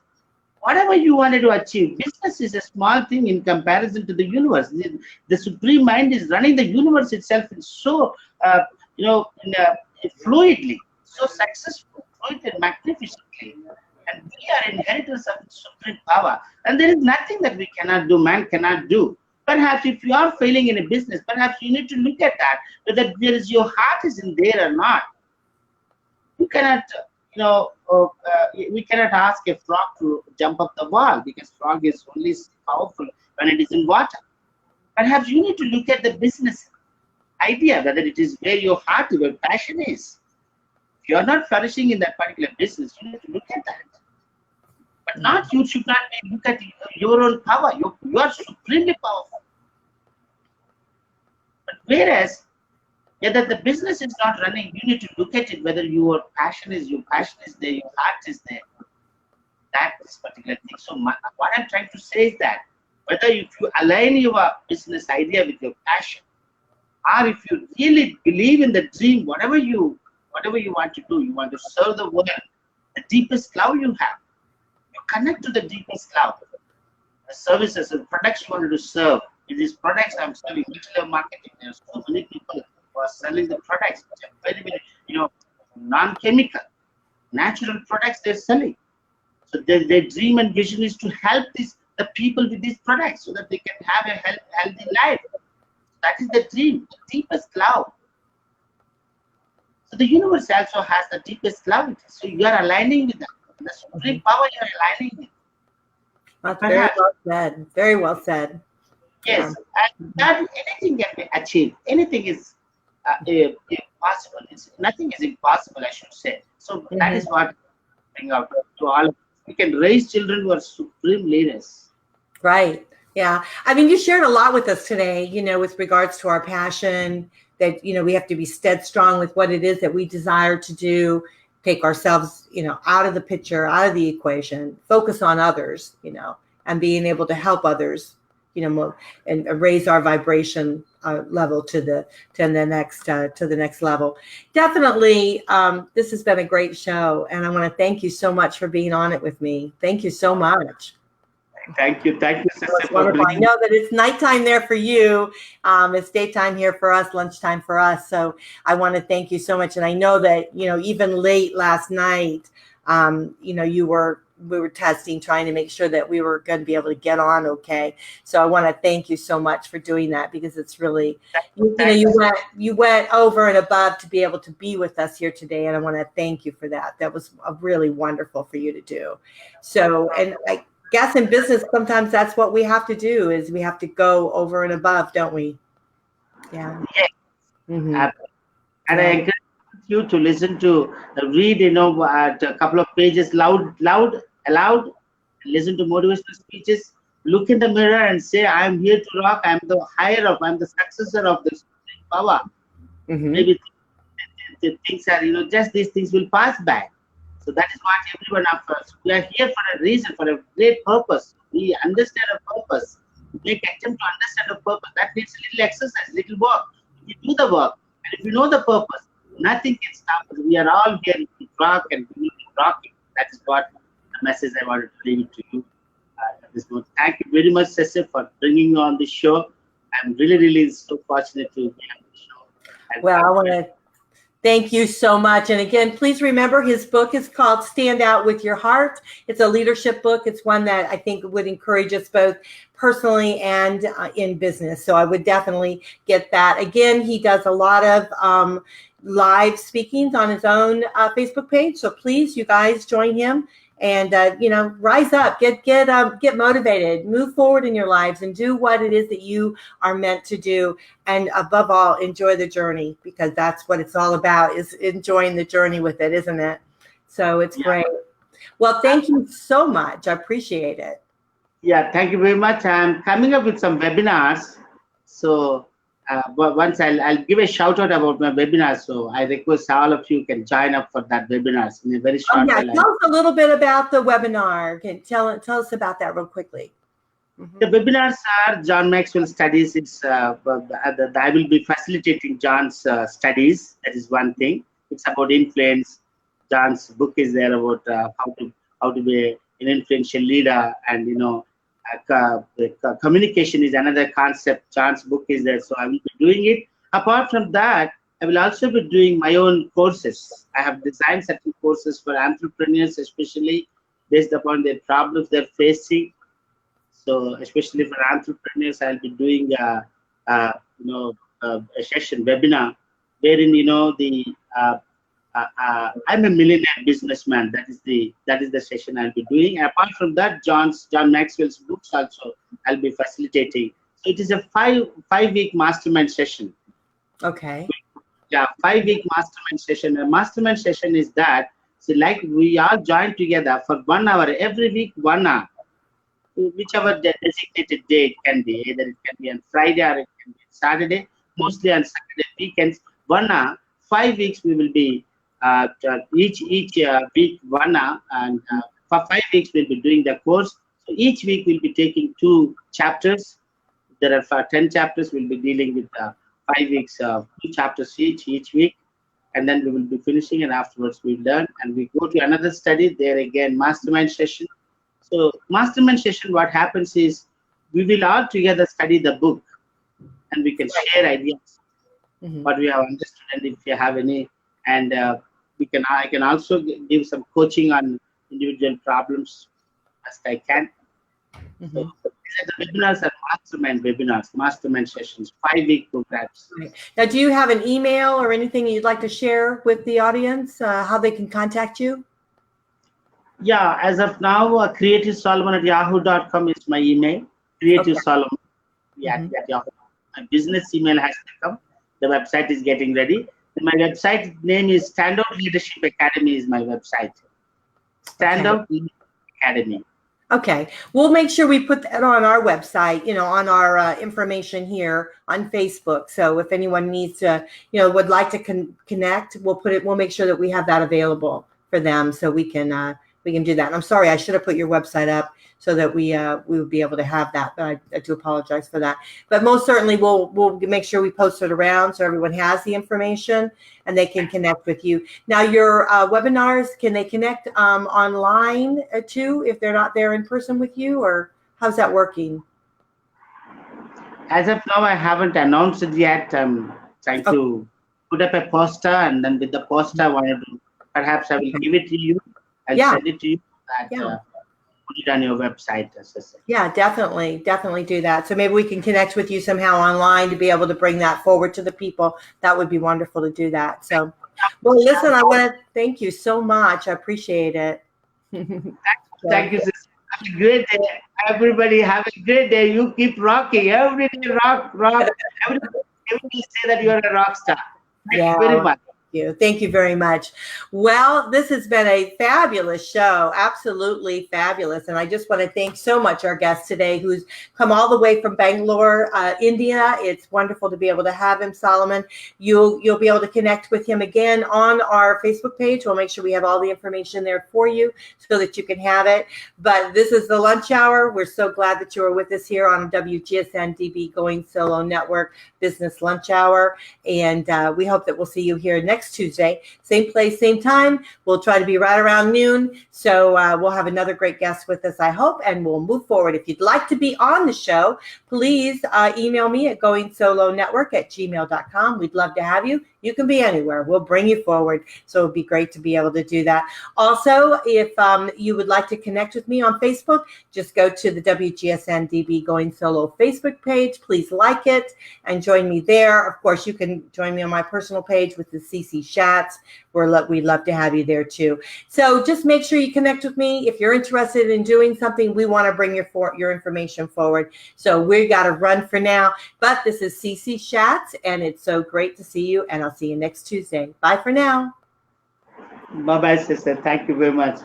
whatever you wanted to achieve, business is a small thing in comparison to the universe. The supreme mind is running the universe itself in so, fluidly, so successful, fluid and magnificently. And we are inheritors of the supreme power. And there is nothing that we cannot do, man cannot do. Perhaps if you are failing in a business, perhaps you need to look at that, whether your heart is in there or not. You cannot, we cannot ask a frog to jump up the wall, because frog is only powerful when it is in water. Perhaps you need to look at the business idea, whether it is where your heart, your passion is. If you are not flourishing in that particular business, you need to look at that. But you should not look at your own power. You are supremely powerful. But whereas, whether the business is not running, you need to look at it, whether your passion is there, your heart is there. That is particular thing. So what I'm trying to say is that, whether if you align your business idea with your passion, or if you really believe in the dream, whatever you want to do, you want to serve the world, the deepest love you have, you connect to the deepest love. The services and products you wanted to serve. In these products I'm selling, retail marketing, there's so many people who are selling the products, which are very, very, non-chemical, natural products they're selling. So their dream and vision is to help the people with these products, so that they can have a healthy life. That is the dream, the deepest love. So the universe also has the deepest love. So you are aligning with that. The supreme power you are aligning with. That's very well said. Very well said. Yes, and that anything can be achieved. Anything is possible. Nothing is impossible, I should say. So that is what I bring out to all of us. We can raise children who are supreme leaders. Right. Yeah. I mean, you shared a lot with us today, with regards to our passion, that, we have to be stead strong with what it is that we desire to do, take ourselves, out of the picture, out of the equation, focus on others, and being able to help others, and raise our vibration level to the next level. Definitely, this has been a great show, and I want to thank you so much for being on it with me. Thank you so much. Thank you, sister. I know that it's nighttime there for you. It's daytime here for us, lunchtime for us. So I want to thank you so much. And I know that, even late last night, we were testing, trying to make sure that we were going to be able to get on okay. So I want to thank you so much for doing that, because it's really, you went over and above to be able to be with us here today. And I want to thank you for that. That was really wonderful for you to do. So, and guess in business, sometimes that's what we have to do is we have to go over and above, don't we? Yeah. Yes. Mm-hmm. And I encourage you to listen to, read, a couple of pages aloud, listen to motivational speeches, look in the mirror and say, I'm here to rock, I'm the successor of this power. Mm-hmm. Maybe the things are, just these things will pass by. So that is what every one of us, we are here for a reason, for a great purpose. We understand a purpose. We make attempt to understand a purpose. That needs a little exercise, little work. If you do the work, and if you know the purpose, nothing can stop us. We are all here to rock, and we will be rocking. That is what the message I wanted to leave to you at this moment. Thank you very much, Cecil, for bringing me on the show. I'm really, really so fortunate to be on the show. And Well, I want to thank you so much. And again, please remember his book is called Stand Out with Your Heart. It's a leadership book. It's one that I think would encourage us both personally and in business. So I would definitely get that. Again, he does a lot of live speakings on his own Facebook page. So please, you guys join him and, rise up, get motivated, move forward in your lives and do what it is that you are meant to do. And above all, enjoy the journey, because that's what it's all about, is enjoying the journey with it, isn't it? So it's great. Well, thank you so much. I appreciate it. Yeah, thank you very much. I'm coming up with some webinars. So once I'll give a shout out about my webinar. So I request all of you can join up for that webinars in a very short time. Tell us a little bit about the webinar. Tell us about that real quickly. The webinars are John Maxwell studies. It's I will be facilitating John's studies. That is one thing. It's about influence. John's book is there about how to be an influential leader, and communication is another concept. John's book is there, so I will be doing it. Apart from that, I will also be doing my own courses. I have designed certain courses for entrepreneurs, especially based upon their problems they're facing. So, especially for entrepreneurs, I'll be doing a session webinar wherein I'm a millionaire businessman. That is the session I'll be doing. And apart from that, John Maxwell's books also I'll be facilitating. So it is a five-week mastermind session. Okay. Yeah, 5-week mastermind session. A mastermind session is that, so like we all join together for 1 hour every week, 1 hour, whichever designated day it can be. Either it can be on Friday or it can be Saturday. Mostly on Saturday weekends. 1 hour, 5 weeks we will be each week 1 hour, and for 5 weeks we'll be doing the course. So each week we'll be taking 2 chapters. There are for 10 chapters. We'll be dealing with 5 weeks, 2 chapters each week, and then we will be finishing. And afterwards we learn and we go to another study. There again, mastermind session. So mastermind session, what happens is we will all together study the book, and we can share ideas, what we have understood, and if you have any, and I can also give some coaching on individual problems as I can. So the webinars are mastermind sessions, 5-week programs. Right. Now, do you have an email or anything you'd like to share with the audience, how they can contact you? Yeah, as of now, creativesolomon@yahoo.com is my email. Creativesolomon at Yahoo. My business email has to come. The website is getting ready. My website name is Standout Leadership Academy is my website. Standout Leadership Academy. Okay, we'll make sure we put that on our website, on our information here on Facebook. So if anyone needs to, would like to connect, we'll make sure that we have that available for them, so we can do that. And I'm sorry, I should have put your website up so that we would be able to have that, but I do apologize for that. But most certainly we'll make sure we post it around so everyone has the information and they can connect with you. Now, your webinars, can they connect online too if they're not there in person with you, or how's that working? As of now, I haven't announced it yet. I'm trying to put up a poster, and then with the poster, perhaps I will give it to you. I'll send it to you. Put it on your website, as I said. Yeah, definitely do that. So maybe we can connect with you somehow online to be able to bring that forward to the people. That would be wonderful to do that. So, well, listen, I want to thank you so much. I appreciate it. Thank you, sister. a great day. Everybody have a great day. You keep rocking. Every day rock, rock. Everybody say that you are a rock star. Thank you very much. Thank you very much. Well, this has been a fabulous show, absolutely fabulous. And I just want to thank so much our guest today, who's come all the way from Bangalore, India. It's wonderful to be able to have him, Solomon. You'll be able to connect with him again on our Facebook page. We'll make sure we have all the information there for you so that you can have it. But this is the lunch hour. We're so glad that you are with us here on WGSN-DB Going Solo Network Business Lunch Hour. And we hope that we'll see you here next Tuesday, same place, same time. We'll try to be right around noon. So we'll have another great guest with us, I hope, and we'll move forward. If you'd like to be on the show, please email me at goingsolonetwork@gmail.com. We'd love to have you. You can be anywhere. We'll bring you forward. So it'd be great to be able to do that. Also, if you would like to connect with me on Facebook, just go to the WGSN-DB Going Solo Facebook page. Please like it and join me there. Of course, you can join me on my personal page with the CC Chats. We'd love to have you there too. So just make sure you connect with me. If you're interested in doing something, we want to bring your information forward. So we got to run for now. But this is CC Chats, and it's so great to see you. And I'll see you next Tuesday. Bye for now. Bye-bye, sister. Thank you very much.